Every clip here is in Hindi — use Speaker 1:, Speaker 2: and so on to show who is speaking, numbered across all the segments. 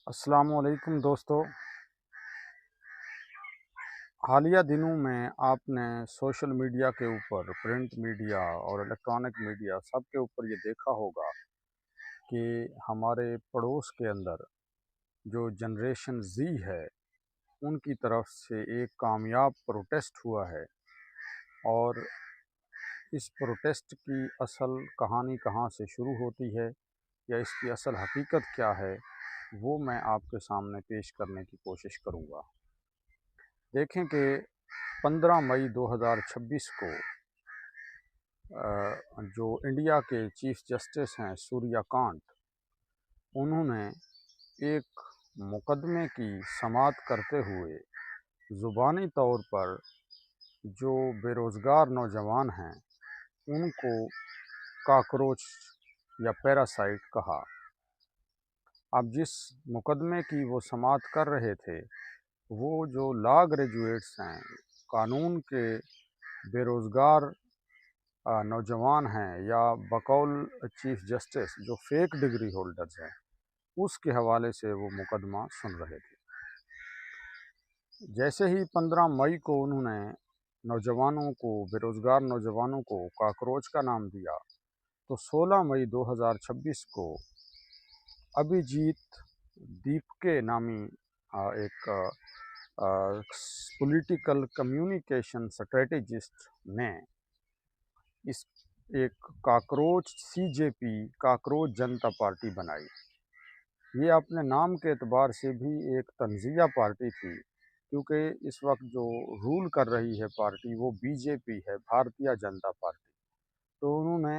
Speaker 1: अस्सलामुअलैकुम दोस्तों। हालिया दिनों में आपने सोशल मीडिया के ऊपर, प्रिंट मीडिया और इलेक्ट्रॉनिक मीडिया सब के ऊपर ये देखा होगा कि हमारे पड़ोस के अंदर जो जनरेशन ज़ी है उनकी तरफ से एक कामयाब प्रोटेस्ट हुआ है। और इस प्रोटेस्ट की असल कहानी कहाँ से शुरू होती है या इसकी असल हकीकत क्या है, वो मैं आपके सामने पेश करने की कोशिश करूँगा। देखें कि 15 मई 2026 को जो इंडिया के चीफ जस्टिस हैं सूर्यकांत, उन्होंने एक मुकदमे की समाअत करते हुए ज़ुबानी तौर पर जो बेरोज़गार नौजवान हैं उनको काकरोच या पैरासाइट कहा। अब जिस मुकदमे की वो समाअत कर रहे थे, वो जो लॉ ग्रेजुएट्स हैं, कानून के बेरोज़गार नौजवान हैं या बकौल चीफ जस्टिस जो फेक डिग्री होल्डर्स हैं, उसके हवाले से वो मुकदमा सुन रहे थे। जैसे ही 15 मई को उन्होंने नौजवानों को, बेरोज़गार नौजवानों को काकरोच का नाम दिया, तो 16 मई 2026 को अभिजीत दीपके नामी एक पॉलिटिकल कम्युनिकेशन स्ट्रेटेजिस्ट ने इस एक काकरोच सीजेपी, काकरोच जनता पार्टी बनाई। ये अपने नाम के एतबार से भी एक तंज़िया पार्टी थी, क्योंकि इस वक्त जो रूल कर रही है पार्टी वो बीजेपी है, भारतीय जनता पार्टी। तो उन्होंने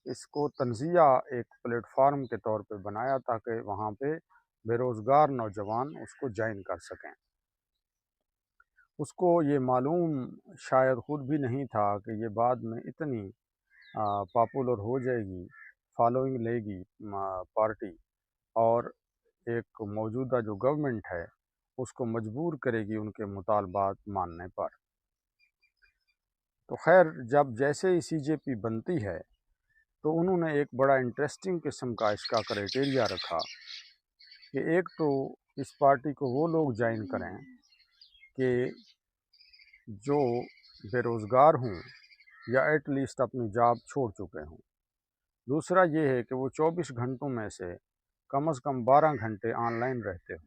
Speaker 1: इसको तंज़िया एक प्लेटफार्म के तौर पे बनाया ताकि वहाँ पे बेरोज़गार नौजवान उसको ज्वाइन कर सकें। उसको ये मालूम शायद ख़ुद भी नहीं था कि ये बाद में इतनी पॉपुलर हो जाएगी, फॉलोइंग लेगी पार्टी, और एक मौजूदा जो गवर्नमेंट है उसको मजबूर करेगी उनके मुतालबात मानने पर। तो खैर, जब जैसे ही सीजेपी बनती है तो उन्होंने एक बड़ा इंटरेस्टिंग किस्म का इसका क्राइटेरिया रखा कि एक तो इस पार्टी को वो लोग ज्वाइन करें कि जो बेरोज़गार हों या एटलीस्ट अपनी जॉब छोड़ चुके हों। दूसरा ये है कि वो 24 घंटों में से कम 12 घंटे ऑनलाइन रहते हों।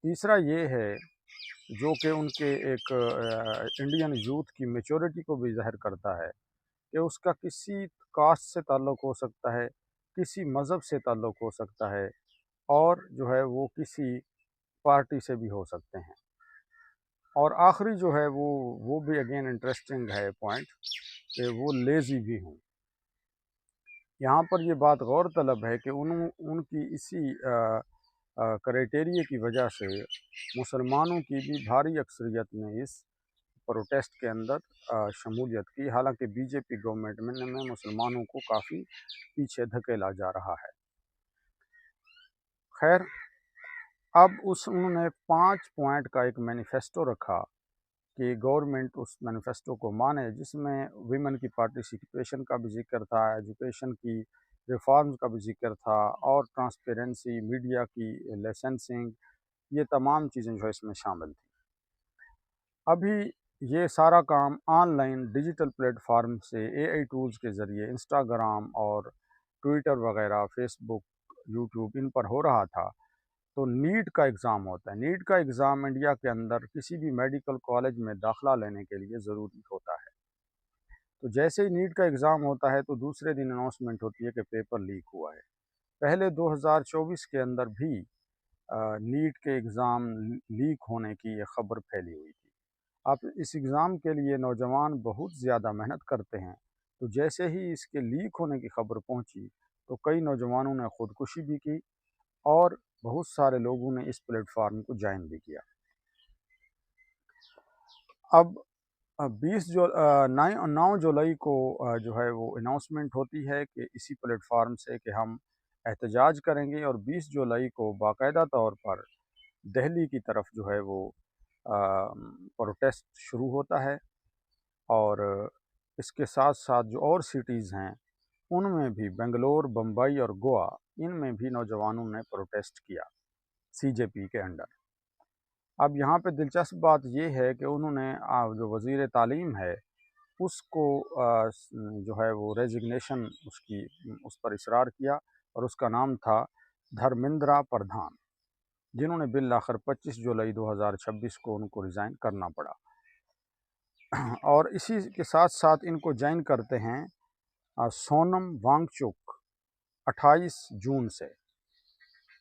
Speaker 1: तीसरा ये है, जो कि उनके एक इंडियन यूथ की मैच्योरिटी को भी ज़ाहिर करता है, कि उसका किसी कास्ट से ताल्लुक़ हो सकता है, किसी मज़हब से ताल्लुक़ हो सकता है, और जो है वो किसी पार्टी से भी हो सकते हैं। और आखिरी जो है वो भी अगेन इंटरेस्टिंग है पॉइंट, कि वो लेज़ी भी हों। यहाँ पर ये बात गौर तलब है कि उनकी इसी क्राइटेरिया की वजह से मुसलमानों की भी भारी अक्सरियत ने इस प्रोटेस्ट के अंदर शमूलियत की। हालांकि बीजेपी गवर्नमेंट में मुसलमानों को काफ़ी पीछे धकेला जा रहा है। खैर, अब उन्होंने 5 पॉइंट का एक मैनिफेस्टो रखा कि गवर्नमेंट उस मैनिफेस्टो को माने, जिसमें विमेन की पार्टिसिपेशन का भी जिक्र था, एजुकेशन की रिफॉर्म्स का भी जिक्र था, और ट्रांसपेरेंसी, मीडिया की लाइसेंसिंग, ये तमाम चीज़ें जो है इसमें शामिल थी। अभी ये सारा काम ऑनलाइन डिजिटल प्लेटफार्म से एआई टूल्स के ज़रिए इंस्टाग्राम और ट्विटर वगैरह, फेसबुक, यूट्यूब, इन पर हो रहा था। तो नीट का एग्ज़ाम होता है। नीट का एग्ज़ाम इंडिया के अंदर किसी भी मेडिकल कॉलेज में दाखिला लेने के लिए ज़रूरी होता है। तो जैसे ही नीट का एग्ज़ाम होता है तो दूसरे दिन अनाउंसमेंट होती है कि पेपर लीक हुआ है। पहले 2024 के अंदर भी नीट के एग्ज़ाम लीक होने की ये ख़बर फैली हुई थी। अब इस एग्ज़ाम के लिए नौजवान बहुत ज़्यादा मेहनत करते हैं, तो जैसे ही इसके लीक होने की ख़बर पहुंची तो कई नौजवानों ने ख़ुदकुशी भी की, और बहुत सारे लोगों ने इस प्लेटफार्म को ज्वाइन भी किया। अब 9 जुलाई को जो है वो अनाउंसमेंट होती है कि इसी प्लेटफार्म से कि हम एहतजाज करेंगे, और 20 जुलाई को बाकायदा तौर पर दिल्ली की तरफ जो है वो प्रोटेस्ट शुरू होता है। और इसके साथ साथ जो और सिटीज़ हैं उनमें भी, बेंगलोर, बम्बई और गोवा, इनमें भी नौजवानों ने प्रोटेस्ट किया। सीजेपी के अंडर। अब यहाँ पे दिलचस्प बात ये है कि उन्होंने जो वज़ीर तालीम है उसको जो है वो रेजिग्नेशन उस पर इसरार किया और उसका नाम था धर्मेंद्र प्रधान, जिन्होंने बिल आखिर 25 जुलाई 2026 को उनको रिज़ाइन करना पड़ा। और इसी के साथ साथ इनको ज्वाइन करते हैं सोनम वांगचुक 28 जून से,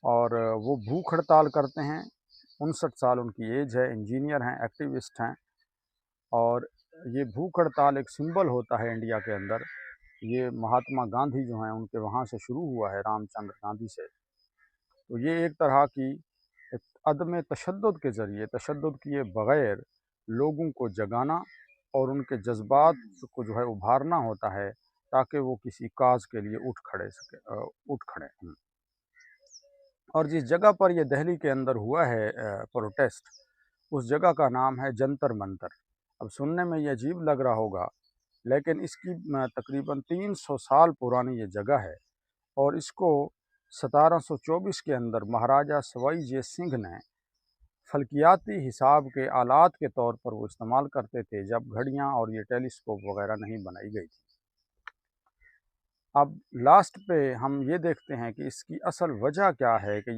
Speaker 1: और वो भूख हड़ताल करते हैं। 59 साल उनकी एज है, इंजीनियर हैं, एक्टिविस्ट हैं, और ये भूख हड़ताल एक सिंबल होता है इंडिया के अंदर। ये महात्मा गांधी जो हैं उनके वहाँ से शुरू हुआ है, रामचंद्र गांधी से। तो ये एक तरह की अदम तशद्दुद के ज़रिए, तशद्दुद किए बग़ैर लोगों को जगाना और उनके जज्बात को जो है उभारना होता है, ताकि वो किसी काज के लिए उठ खड़े। और जिस जगह पर ये दिल्ली के अंदर हुआ है प्रोटेस्ट, उस जगह का नाम है जंतर मंतर। अब सुनने में ये अजीब लग रहा होगा, लेकिन इसकी तकरीबन 300 साल पुरानी ये जगह है, और इसको 1724 के अंदर महाराजा सवाई जय सिंह ने फल्कियाती हिसाब के आलात के तौर पर वो इस्तेमाल करते थे, जब घड़ियाँ और ये टेलीस्कोप वगैरह नहीं बनाई गई थी। अब लास्ट पे हम ये देखते हैं कि इसकी असल वजह क्या है कि